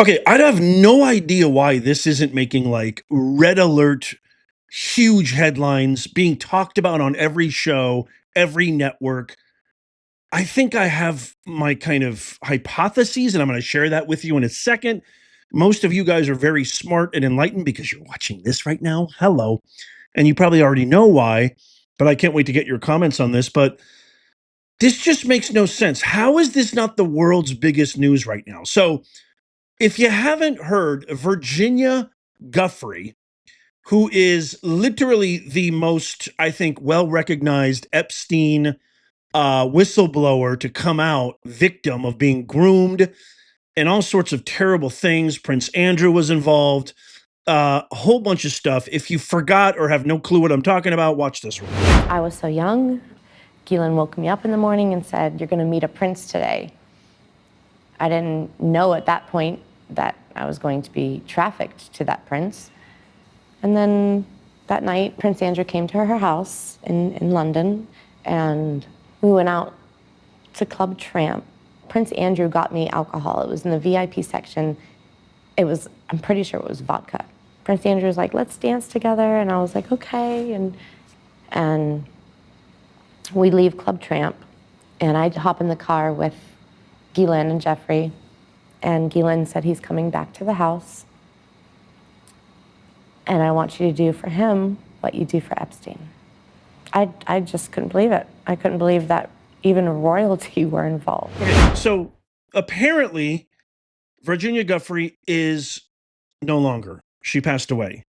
Okay, I'd have no idea why this isn't making like red alert, huge headlines, being talked about on every show, every network. I think I have my kind of hypotheses, and I'm going to share that with you in a second. Most of you guys are very smart and enlightened because you're watching this right now. Hello. And you probably already know why, but I can't wait to get your comments on this. But this just makes no sense. How is this not the world's biggest news right now? So, if you haven't heard, Virginia Giuffre, who is literally the most, I think, well recognized Epstein whistleblower to come out, victim of being groomed and all sorts of terrible things. Prince Andrew was involved, a whole bunch of stuff. If you forgot or have no clue what I'm talking about, watch this one. I was so young. Ghislaine woke me up in the morning and said, "You're going to meet a prince today." I didn't know at that point that I was going to be trafficked to that prince. And then that night, Prince Andrew came to her house in London, and we went out to Club Tramp. Prince Andrew got me alcohol. It was in the VIP section. I'm pretty sure it was vodka. Prince Andrew was like, "Let's dance together." And I was like, "Okay." And we leave Club Tramp, and I hop in the car with Ghislaine and Giuffre, and Ghislaine said, "He's coming back to the house, and I want you to do for him what you do for Epstein." I just couldn't believe it. I couldn't believe that even royalty were involved. Okay, so apparently, Virginia Giuffre is no longer. She passed away.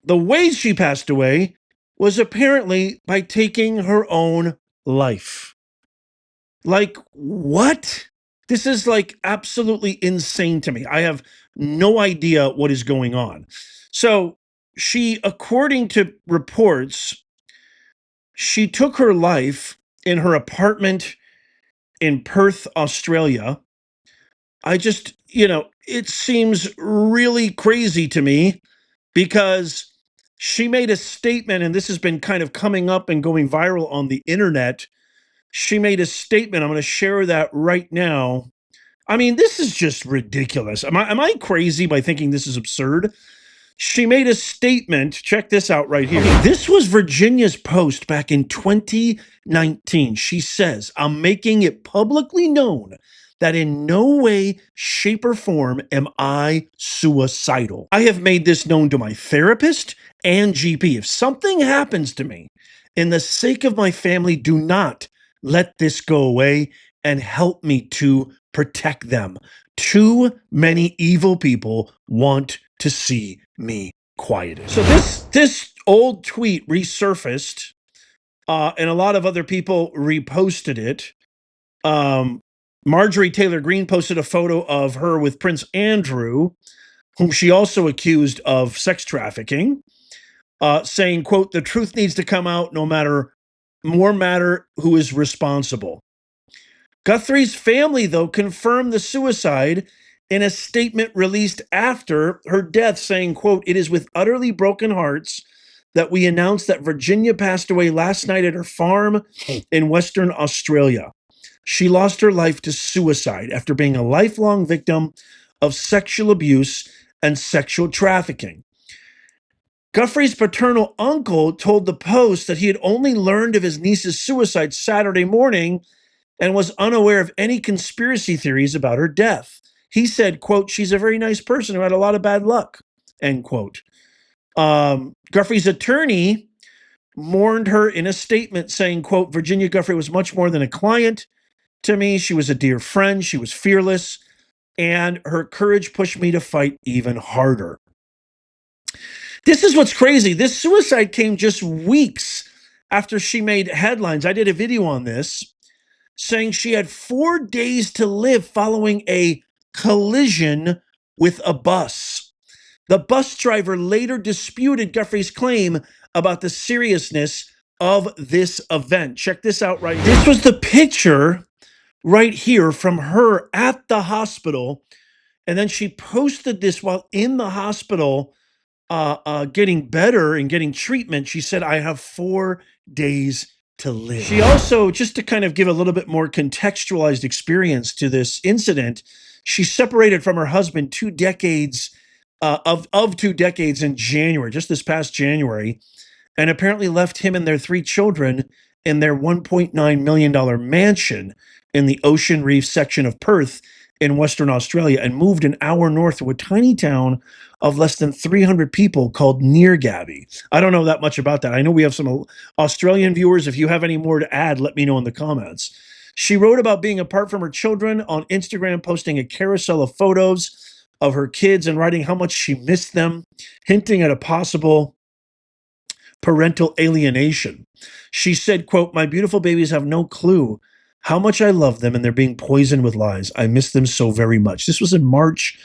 The way she passed away was apparently by taking her own life. Like, what? This is like absolutely insane to me. I have no idea what is going on. So, she, according to reports, she took her life in her apartment in Perth, Australia. I just, it seems really crazy to me because she made a statement, and this has been kind of coming up and going viral on the internet. She made a statement. I'm going to share that right now. I mean, this is just ridiculous. Am I crazy by thinking this is absurd? She made a statement. Check this out right here. Okay, this was Virginia's post back in 2019. She says, "I'm making it publicly known that in no way, shape, or form am I suicidal. I have made this known to my therapist and GP. If something happens to me, in the sake of my family, do not let this go away and help me to protect them. Too many evil people want to see me quieted." So this old tweet resurfaced, and a lot of other people reposted it. Marjorie Taylor Greene posted a photo of her with Prince Andrew, whom she also accused of sex trafficking, saying, quote, "The truth needs to come out no matter who is responsible." Guthrie's family, though, confirmed the suicide in a statement released after her death, saying, quote, "It is with utterly broken hearts that we announce that Virginia passed away last night at her farm in Western Australia. She lost her life to suicide after being a lifelong victim of sexual abuse and sexual trafficking." Guthrie's paternal uncle told the Post that he had only learned of his niece's suicide Saturday morning and was unaware of any conspiracy theories about her death. He said, quote, "She's a very nice person who had a lot of bad luck," end quote. Guthrie's attorney mourned her in a statement saying, quote, "Virginia Giuffre was much more than a client to me. She was a dear friend. She was fearless, and her courage pushed me to fight even harder." This is what's crazy. This suicide came just weeks after she made headlines. I did a video on this saying she had 4 days to live following a collision with a bus. The bus driver later disputed Guthrie's claim about the seriousness of this event. Check this out right here. This was the picture right here from her at the hospital. And then she posted this while in the hospital, getting better and getting treatment. She said, "I have 4 days to live." She also, just to kind of give a little bit more contextualized experience to this incident, She separated from her husband 2 decades of 2 decades in January, just this past January, and apparently left him and their 3 children in their $1.9 million mansion in the Ocean Reef section of Perth in Western Australia and moved an hour north to a tiny town of less than 300 people called Neargabby. I don't know that much about that. I know we have some Australian viewers. If you have any more to add, let me know in the comments. She wrote about being apart from her children on Instagram, posting a carousel of photos of her kids and writing how much she missed them, hinting at a possible parental alienation. She said, quote, "My beautiful babies have no clue how much I love them and they're being poisoned with lies. I miss them so very much." This was in March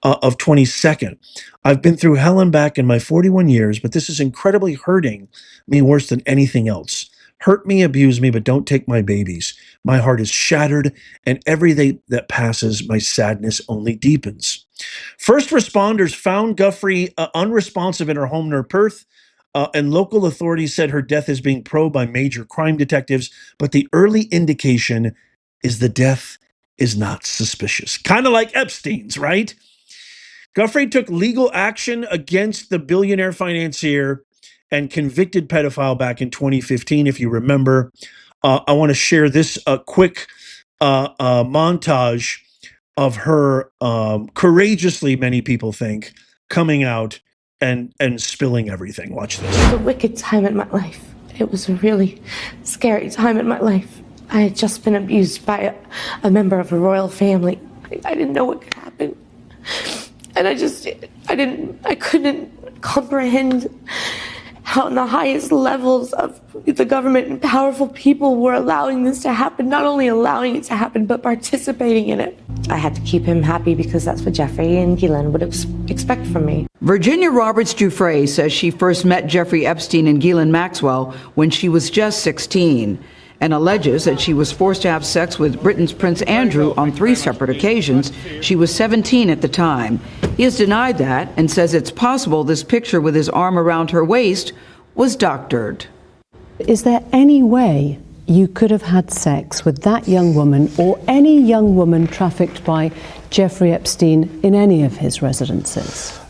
of 22nd. "I've been through hell and back in my 41 years, but this is incredibly hurting me worse than anything else. Hurt me, abuse me, but don't take my babies. My heart is shattered, and every day that passes, my sadness only deepens." First responders found Giuffre unresponsive in her home near Perth, and local authorities said her death is being probed by major crime detectives, but the early indication is the death is not suspicious. Kind of like Epstein's, right? Giuffre took legal action against the billionaire financier and convicted pedophile back in 2015, if you remember. I want to share this quick montage of her courageously, many people think, coming out and spilling everything. Watch this. It was a wicked time in my life. It was a really scary time in my life. I had just been abused by a member of a royal family. I didn't know what could happen. And I couldn't comprehend how on the highest levels of the government and powerful people were allowing this to happen, not only allowing it to happen, but participating in it. I had to keep him happy because that's what Jeffrey and Ghislaine would expect from me. Virginia Roberts Giuffre says she first met Jeffrey Epstein and Ghislaine Maxwell when she was just 16 and alleges that she was forced to have sex with Britain's Prince Andrew on 3 separate occasions. She was 17 at the time. He has denied that and says it's possible this picture with his arm around her waist was doctored. Is there any way you could have had sex with that young woman or any young woman trafficked by Jeffrey Epstein in any of his residences?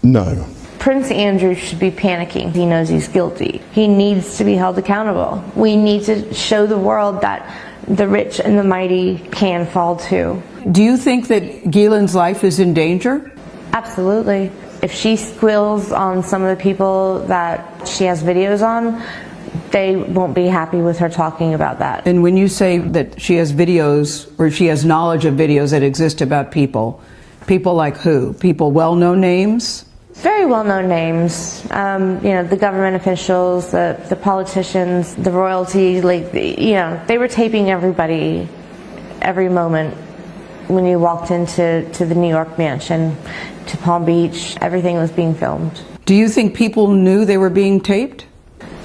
No. Prince Andrew should be panicking. He knows he's guilty. He needs to be held accountable. We need to show the world that the rich and the mighty can fall too. Do you think that Ghislaine's life is in danger? Absolutely. If she squeals on some of the people that she has videos on, they won't be happy with her talking about that. And when you say that she has videos or she has knowledge of videos that exist about people like who? People well-known names? Very well-known names, the government officials, the politicians, the royalty, they were taping everybody every moment when you walked into the New York mansion, to Palm Beach. Everything was being filmed. Do you think people knew they were being taped?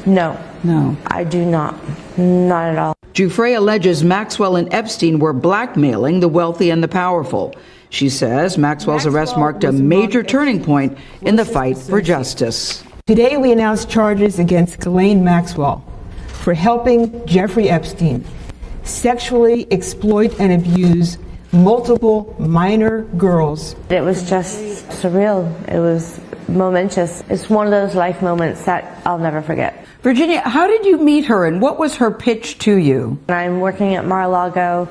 No. No. I do not. Not at all. Giuffre alleges Maxwell and Epstein were blackmailing the wealthy and the powerful. She says Maxwell's arrest marked a major turning point in the fight for justice. Today we announced charges against Ghislaine Maxwell for helping Jeffrey Epstein sexually exploit and abuse multiple minor girls. It was just surreal. It was momentous. It's one of those life moments that I'll never forget. Virginia, how did you meet her and what was her pitch to you? I'm working at Mar-a-Lago.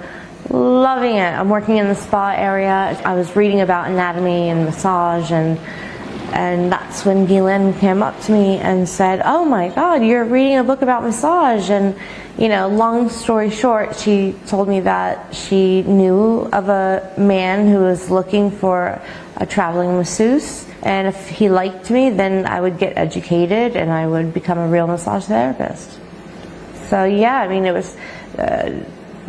Loving it. I'm working in the spa area. I was reading about anatomy and massage, and that's when Ghislaine came up to me and said, "Oh my God, you're reading a book about massage." And long story short, she told me that she knew of a man who was looking for a traveling masseuse, and if he liked me, then I would get educated and I would become a real massage therapist. So yeah, it was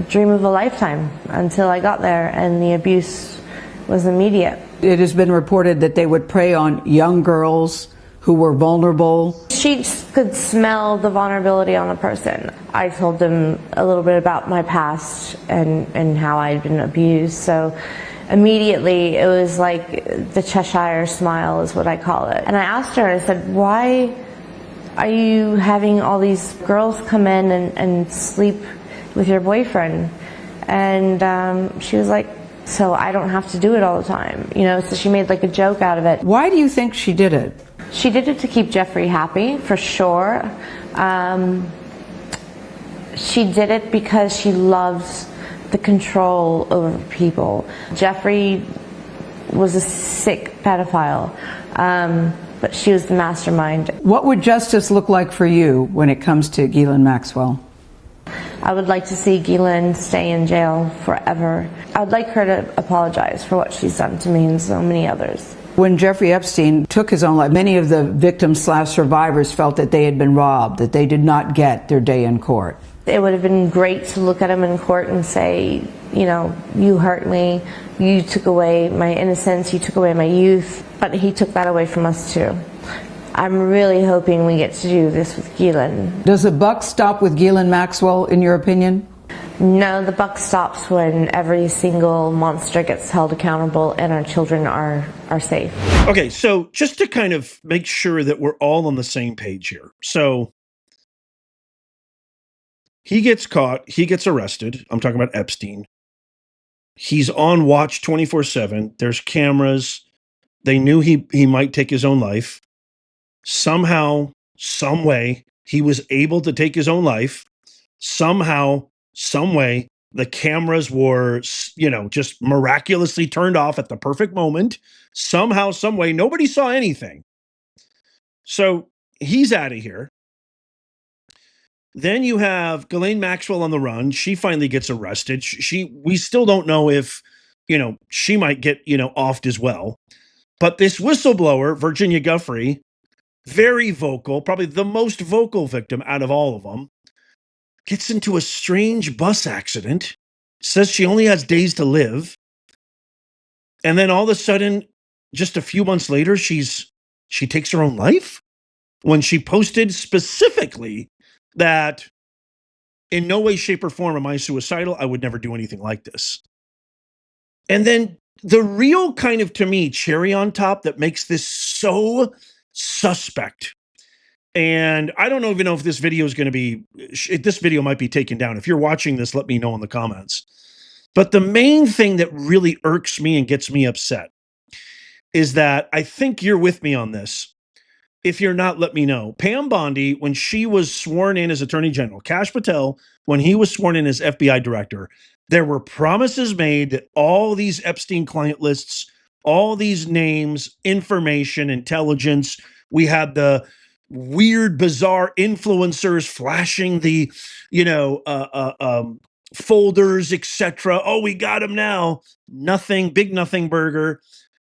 dream of a lifetime until I got there, and the abuse was immediate. It has been reported that they would prey on young girls who were vulnerable. She could smell the vulnerability on a person. I told them a little bit about my past and how I'd been abused, so immediately it was like the Cheshire smile is what I call it. And I asked her, I said, "Why are you having all these girls come in and sleep with your boyfriend?" And she was like, so I don't have to do it all the time. You know, so she made like a joke out of it. Why do you think she did it? She did it to keep Giuffre happy, for sure. She did it because she loves the control over people. Giuffre was a sick pedophile, but she was the mastermind. What would justice look like for you when it comes to Ghislaine Maxwell? I would like to see Ghislaine stay in jail forever. I would like her to apologize for what she's done to me and so many others. When Jeffrey Epstein took his own life, many of the victims/survivors felt that they had been robbed, that they did not get their day in court. It would have been great to look at him in court and say, you know, you hurt me, you took away my innocence, you took away my youth, but he took that away from us too. I'm really hoping we get to do this with Ghislaine. Does the buck stop with Ghislaine Maxwell, in your opinion? No, the buck stops when every single monster gets held accountable and our children are safe. Okay, so just to kind of make sure that we're all on the same page here. So he gets caught, he gets arrested. I'm talking about Epstein. He's on watch 24/7. There's cameras. They knew he might take his own life. Somehow, some way, he was able to take his own life. Somehow, some way, the cameras were, you know, just miraculously turned off at the perfect moment. Somehow, some way, nobody saw anything. So he's out of here. Then you have Ghislaine Maxwell on the run. She finally gets arrested. We still don't know if, you know, she might get, you know, offed as well. But this whistleblower, Virginia Giuffre, very vocal, probably the most vocal victim out of all of them, gets into a strange bus accident, says she only has days to live. And then all of a sudden, just a few months later, she takes her own life when she posted specifically that in no way, shape, or form am I suicidal. I would never do anything like this. And then the real kind of, to me, cherry on top that makes this so suspect. And I don't even know if this video is going to be, this video might be taken down. If you're watching this, let me know in the comments. But the main thing that really irks me and gets me upset is that, I think you're with me on this. If you're not, let me know. Pam Bondi, when she was sworn in as Attorney General, Kash Patel, when he was sworn in as FBI Director, there were promises made that all these Epstein client lists, all these names, information, intelligence, we had the weird, bizarre influencers flashing the, you know, folders, etc. Oh, we got them now. Nothing, big nothing burger.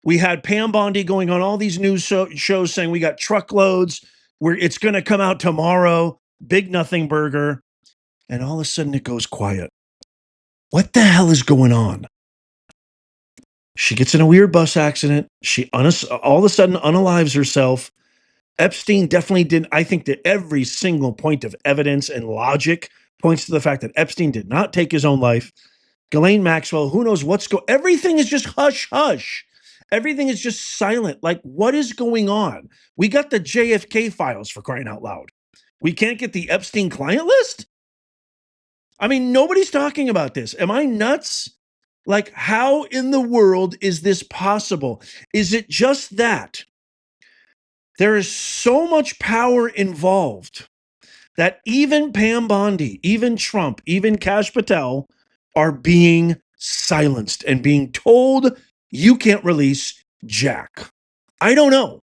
We had Pam Bondi going on all these news shows saying we got truckloads, it's going to come out tomorrow, big nothing burger. And all of a sudden it goes quiet. What the hell is going on? She gets in a weird bus accident. She all of a sudden unalives herself. Epstein definitely didn't. I think that every single point of evidence and logic points to the fact that Epstein did not take his own life. Ghislaine Maxwell, who knows everything is just hush, hush. Everything is just silent. Like, what is going on? We got the JFK files, for crying out loud. We can't get the Epstein client list? I mean, nobody's talking about this. Am I nuts? Like, how in the world is this possible? Is it just that there is so much power involved that even Pam Bondi, even Trump, even Kash Patel are being silenced and being told you can't release jack? I don't know.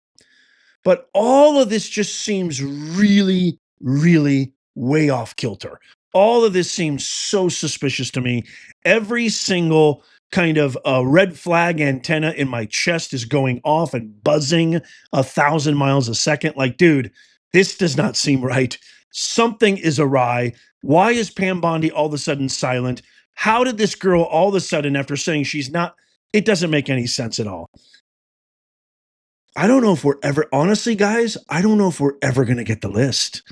But all of this just seems really, really way off kilter. All of this seems so suspicious to me. Every single kind of red flag antenna in my chest is going off and buzzing 1,000 miles a second. Like, dude, this does not seem right. Something is awry. Why is Pam Bondi all of a sudden silent? How did this girl all of a sudden, after saying she's not, it doesn't make any sense at all. I don't know if we're ever, honestly, guys, I don't know if we're ever going to get the list.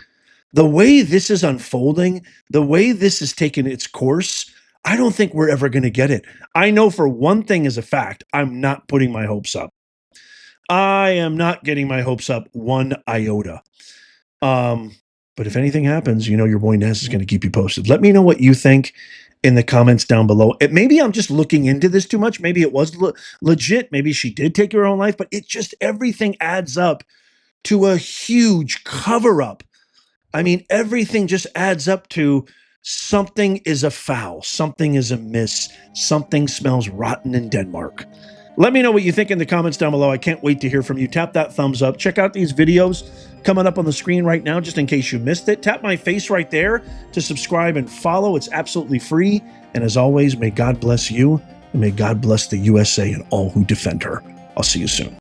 The way this is unfolding, the way this is taking its course, I don't think we're ever going to get it. I know for one thing as a fact, I'm not putting my hopes up. I am not getting my hopes up one iota. But if anything happens, you know your boy Nez is going to keep you posted. Let me know what you think in the comments down below. Maybe I'm just looking into this too much. Maybe it was legit. Maybe she did take her own life, but it just, everything adds up to a huge cover-up. I mean, everything just adds up to something is afoul, something is amiss, something smells rotten in Denmark. Let me know what you think in the comments down below. I can't wait to hear from you. Tap that thumbs up. Check out these videos coming up on the screen right now, just in case you missed it. Tap my face right there to subscribe and follow. It's absolutely free. And as always, may God bless you, and may God bless the USA and all who defend her. I'll see you soon.